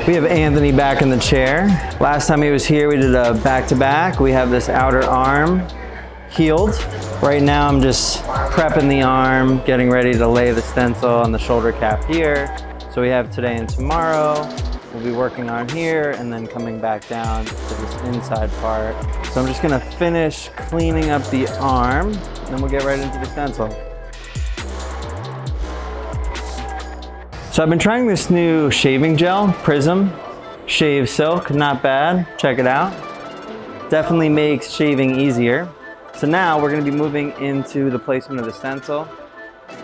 We have Anthony back in the chair. Last time he was here, we did a back-to-back. We have this outer arm healed. Right now, I'm just prepping the arm, getting ready to lay the stencil on the shoulder cap here. So we have today and tomorrow. We'll be working on here and then coming back down to this inside part. So I'm just gonna finish cleaning up the arm, and then we'll get right into the stencil. So I've been trying this new shaving gel, Prism Shave Silk, not bad, check it out. Definitely makes shaving easier. So now we're gonna be moving into the placement of the stencil.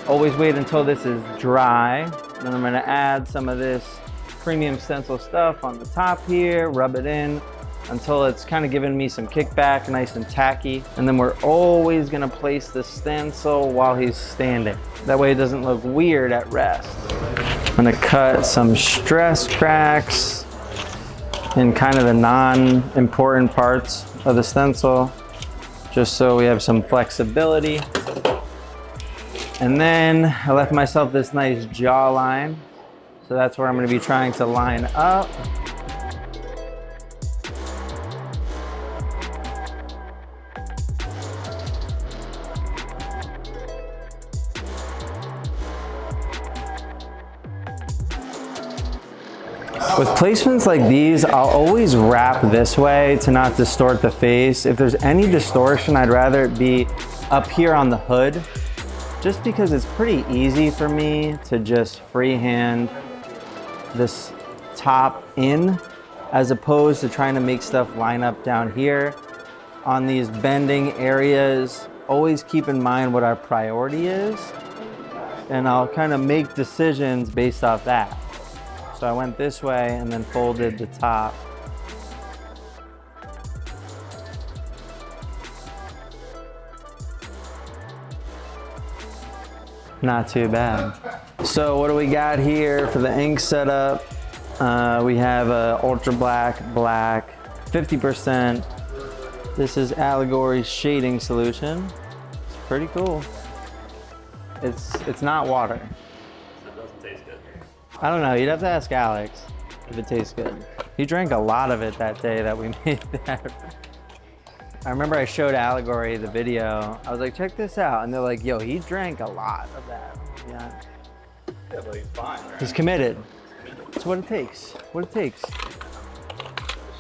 Always wait until this is dry. Then I'm gonna add some of this premium stencil stuff on the top here, rub it in until it's kind of giving me some kickback, nice and tacky. And then we're always gonna place the stencil while he's standing. That way it doesn't look weird at rest. I'm gonna cut some stress cracks in kind of the non-important parts of the stencil, just so we have some flexibility. And then I left myself this nice jawline. So that's where I'm gonna be trying to line up. With placements like these, I'll always wrap this way to not distort the face. If there's any distortion, I'd rather it be up here on the hood, just because it's pretty easy for me to just freehand this top in, as opposed to trying to make stuff line up down here. On these bending areas, always keep in mind what our priority is, and I'll kind of make decisions based off that. So I went this way and then folded the top. Not too bad. So what do we got here for the ink setup? We have a ultra black, 50%. This is Allegory shading solution. It's pretty cool. It's not water. I don't know, you'd have to ask Alex if it tastes good. He drank a lot of it that day that we made that. I remember I showed Allegory the video. I was like, check this out. And they're like, yo, he drank a lot of that. Yeah. Yeah, but he's fine, right? He's committed. It's what it takes. What it takes.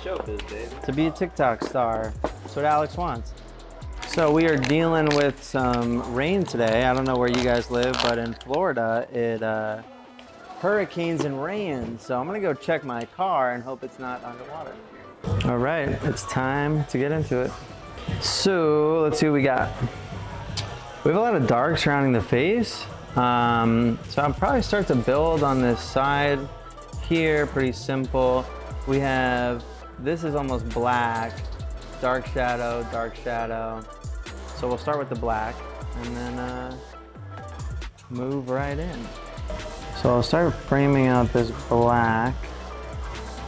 Show biz, baby. To be a TikTok star. That's what Alex wants. So we are dealing with some rain today. I don't know where you guys live, but in Florida, it hurricanes and rain. So I'm gonna go check my car and hope it's not underwater. All right, it's time to get into it. So let's see what we got. We have a lot of dark surrounding the face. So I'll probably start to build on this side here, pretty simple. We have, this is almost black, dark shadow, dark shadow. So we'll start with the black and then move right in. So I'll start framing out this black,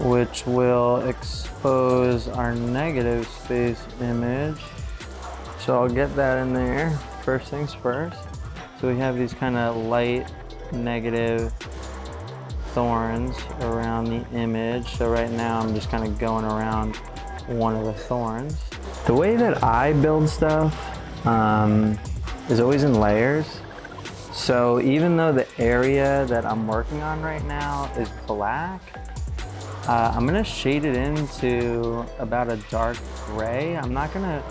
which will expose our negative space image. So I'll get that in there, first things first. So we have these kind of light negative thorns around the image. So right now I'm just kind of going around one of the thorns. The way that I build stuff is always in layers. So even though the area that I'm working on right now is black, I'm gonna shade it into about a dark gray. I'm not gonna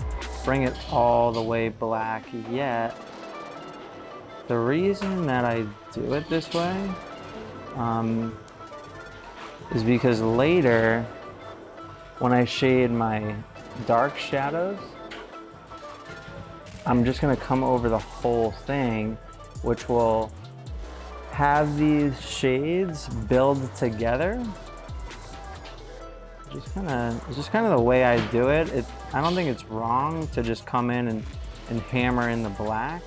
bring it all the way black yet. The reason that I do it this way is because later, when I shade my dark shadows, I'm just gonna come over the whole thing, which will have these shades build together. It's just kind of the way I do it. I don't think it's wrong to just come in and hammer in the black.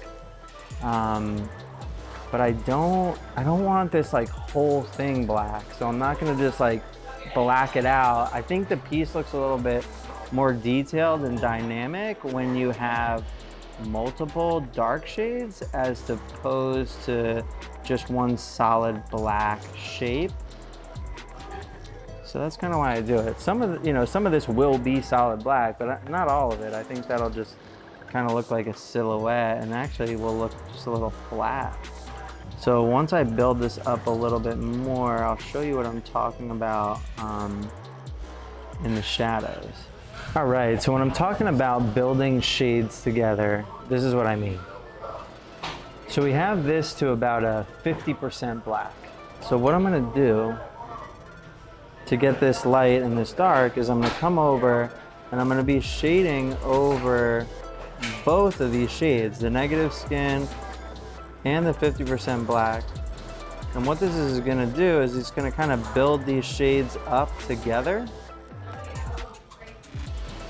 But I don't want this like whole thing black. So I'm not gonna just like black it out. I think the piece looks a little bit more detailed and dynamic when you have multiple dark shades as opposed to just one solid black shape. So that's kind of why I do it. Some of some of this will be solid black, but not all of it. I think that'll just kind of look like a silhouette and actually will look just a little flat. So once I build this up a little bit more, I'll show you what I'm talking about in the shadows. All right, so when I'm talking about building shades together, this is what I mean. So we have this to about a 50% black. So what I'm gonna do to get this light and this dark is I'm gonna come over and I'm gonna be shading over both of these shades, the negative skin and the 50% black. And what this is gonna do is it's gonna kind of build these shades up together.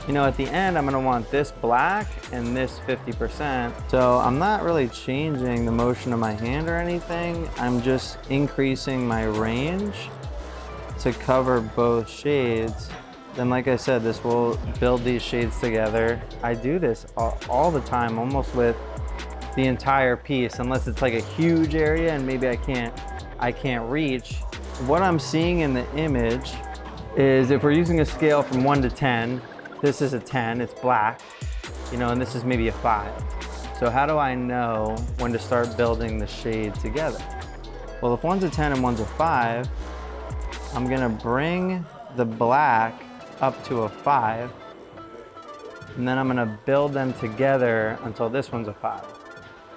You know, at the end, I'm gonna want this black and this 50%. So I'm not really changing the motion of my hand or anything. I'm just increasing my range to cover both shades. Then like I said, this will build these shades together. I do this all the time, almost with the entire piece, unless it's like a huge area and maybe I can't reach. What I'm seeing in the image is if we're using a scale from 1 to 10, this is a 10, it's black, you know, and this is maybe a 5. So how do I know when to start building the shade together? Well, if one's a 10 and one's a 5, I'm gonna bring the black up to a 5, and then I'm gonna build them together until this one's a 5.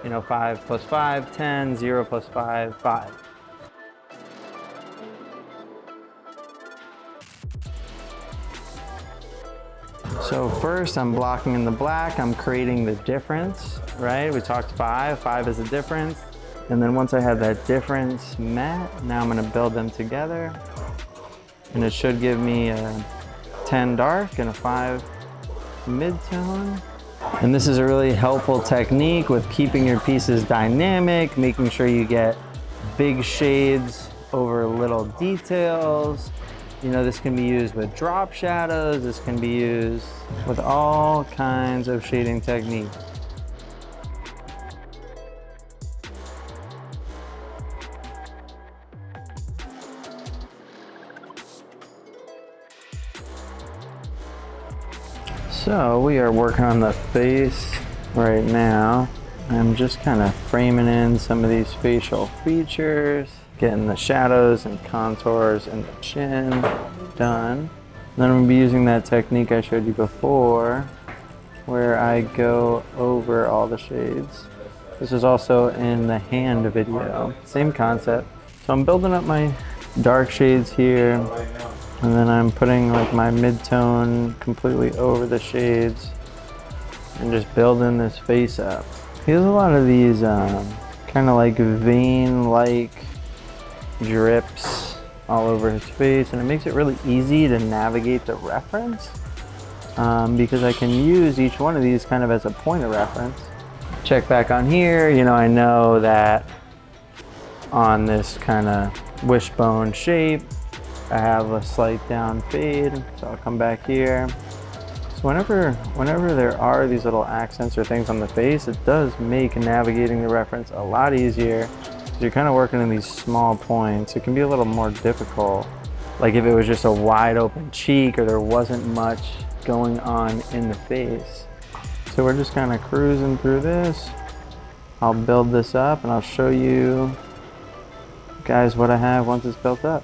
You know, 5 plus 5, 10, 0 plus 5, 5. So first I'm blocking in the black, I'm creating the difference, right? We talked 5 is a difference. And then once I have that difference met, now I'm gonna build them together. And it should give me a 10 dark and a 5 mid-tone. And this is a really helpful technique with keeping your pieces dynamic, making sure you get big shades over little details. You know, this can be used with drop shadows, this can be used with all kinds of shading techniques. So we are working on the face right now. I'm just kind of framing in some of these facial features, getting the shadows and contours and the chin done. Then I'm gonna be using that technique I showed you before, where I go over all the shades. This is also in the hand video, same concept. So I'm building up my dark shades here, and then I'm putting like my mid-tone completely over the shades and just building this face up. He has a lot of these kind of like vein-like drips all over his face, and it makes it really easy to navigate the reference because I can use each one of these kind of as a point of reference. Check back on here, you know, I know that on this kind of wishbone shape, I have a slight down fade, so I'll come back here. So whenever there are these little accents or things on the face, it does make navigating the reference a lot easier. You're kind of working in these small points. It can be a little more difficult. Like if it was just a wide open cheek or there wasn't much going on in the face. So we're just kind of cruising through this. I'll build this up and I'll show you guys what I have once it's built up.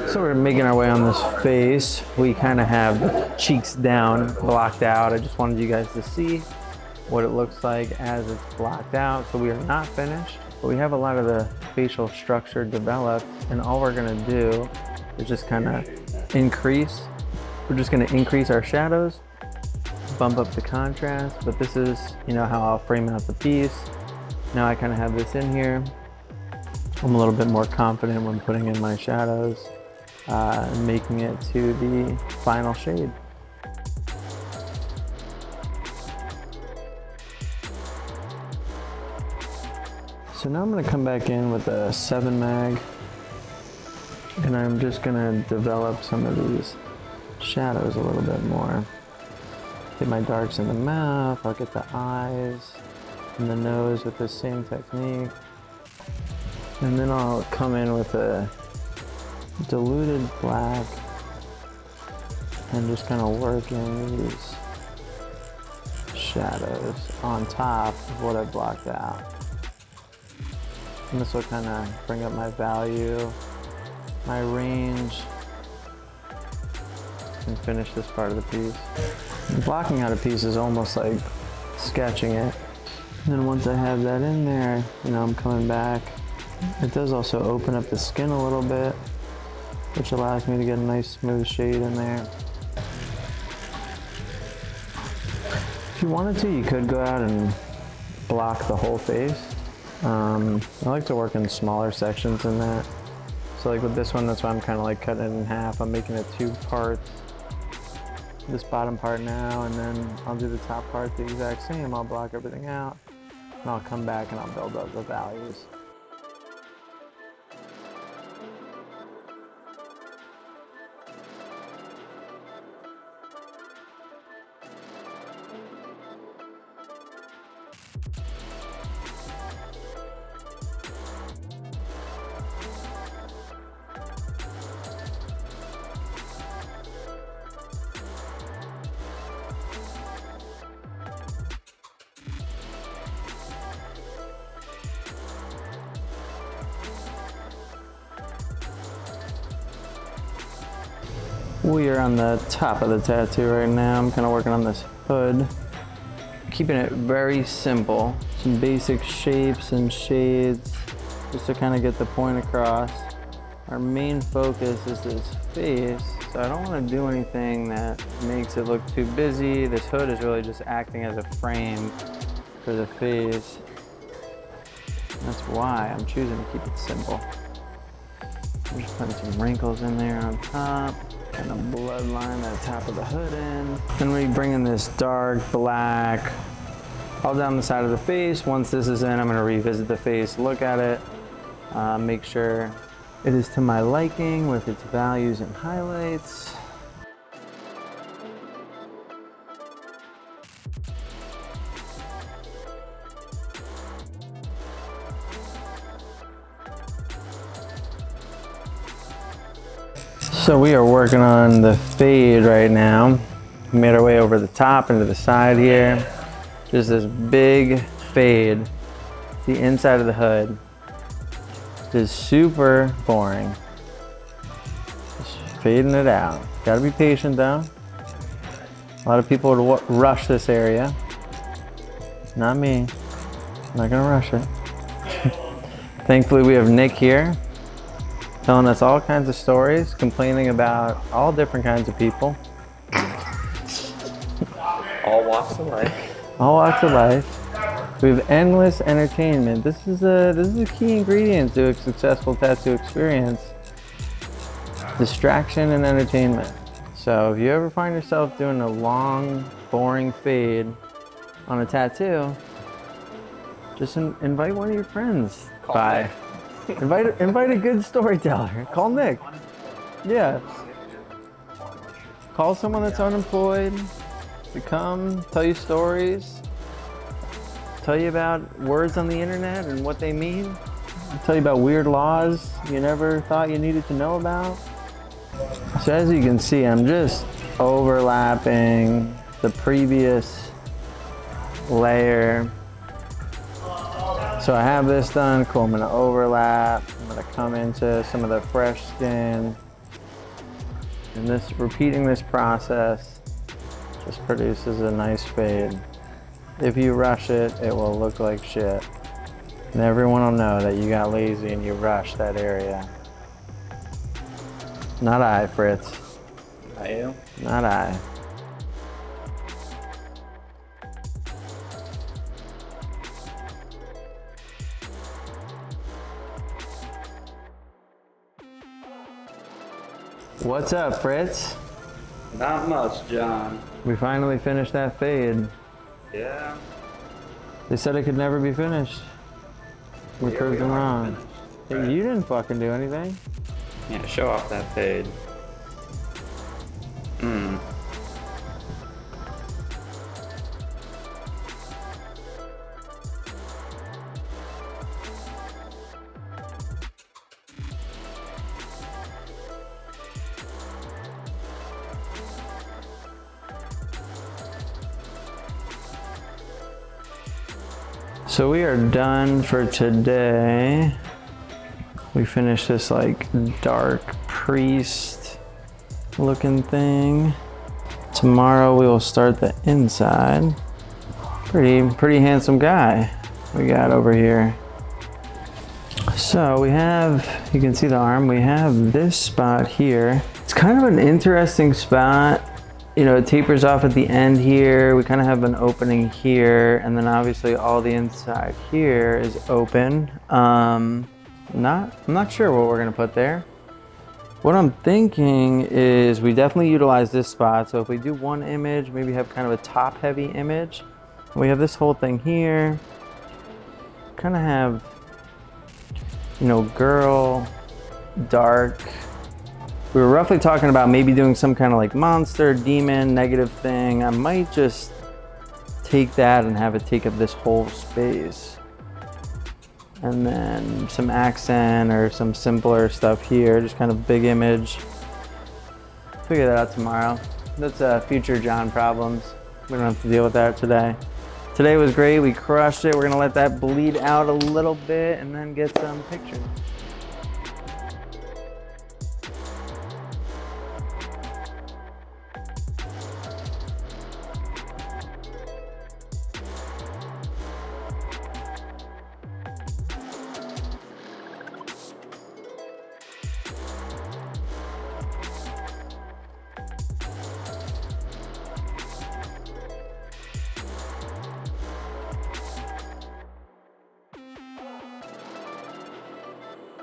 So we're making our way on this face. We kind of have the cheeks down, blocked out. I just wanted you guys to see what it looks like as it's blocked out. So we are not finished, but we have a lot of the facial structure developed, and all we're gonna do is just kind of increase. We're just gonna increase our shadows, bump up the contrast, but this is, you know, how I'll frame out the piece. Now I kind of have this in here. I'm a little bit more confident when putting in my shadows, making it to the final shade. So now I'm gonna come back in with a 7 mag, and I'm just gonna develop some of these shadows a little bit more. Get my darks in the mouth, I'll get the eyes and the nose with the same technique. And then I'll come in with a diluted black and just kind of work in these shadows on top of what I blocked out. And this will kind of bring up my value, my range, and finish this part of the piece. Blocking out a piece is almost like sketching it. And then once I have that in there, you know, I'm coming back. It does also open up the skin a little bit, which allows me to get a nice smooth shade in there. If you wanted to, you could go out and block the whole face. I like to work in smaller sections in that. So like with this one, that's why I'm kind of like cutting it in half. I'm making it 2 parts. This bottom part now, and then I'll do the top part the exact same. I'll block everything out, and I'll come back and I'll build up the values. We are on the top of the tattoo right now. I'm kind of working on this hood, keeping it very simple. Some basic shapes and shades, just to kind of get the point across. Our main focus is this face, so I don't want to do anything that makes it look too busy. This hood is really just acting as a frame for the face. That's why I'm choosing to keep it simple. I'm just putting some wrinkles in there on top. And a bloodline at the top of the hood in. Then we bring in this dark black all down the side of the face. Once this is in, I'm gonna revisit the face, look at it, make sure it is to my liking with its values and highlights. So we are working on the fade right now. We made our way over the top into the side here. Just this big fade. The inside of the hood is super boring. Just fading it out. Gotta be patient though. A lot of people would rush this area. Not me. I'm not gonna rush it. Thankfully we have Nick here, telling us all kinds of stories, complaining about all different kinds of people. All walks of life. All walks of life. We have endless entertainment. This is a key ingredient to a successful tattoo experience. Distraction and entertainment. So if you ever find yourself doing a long, boring fade on a tattoo, just invite one of your friends by. Invite a good storyteller. Call Nick. Yeah. Call someone that's unemployed to come tell you stories, tell you about words on the internet and what they mean, tell you about weird laws you never thought you needed to know about. So as you can see, I'm just overlapping the previous layer. So I have this done, cool, I'm gonna overlap, I'm gonna come into some of the fresh skin, and repeating this process just produces a nice fade. If you rush it, it will look like shit. And everyone will know that you got lazy and you rushed that area. Not I, Fritz. Not you? Not I. What's up, Fritz? Not much, John. We finally finished that fade. Yeah. They said it could never be finished. We're cruising along. Hey, Right. you didn't fucking do anything. Yeah, show off that fade. So we are done for today. We finished this like dark priest looking thing. Tomorrow we will start the inside. Pretty handsome guy we got over here. So we have, you can see the arm, we have this spot here. It's kind of an interesting spot. You know, it tapers off at the end here. We kind of have an opening here, and then obviously all the inside here is open. I'm not sure what we're gonna put there. What I'm thinking is we definitely utilize this spot. So if we do one image, maybe have kind of a top heavy image. We have this whole thing here. Kind of have, you know, girl, dark. We were roughly talking about maybe doing some kind of like monster, demon, negative thing. I might just take that and have it take up this whole space. And then some accent or some simpler stuff here, just kind of big image. Figure that out tomorrow. That's future John problems. We don't have to deal with that today. Today was great, we crushed it. We're gonna let that bleed out a little bit and then get some pictures.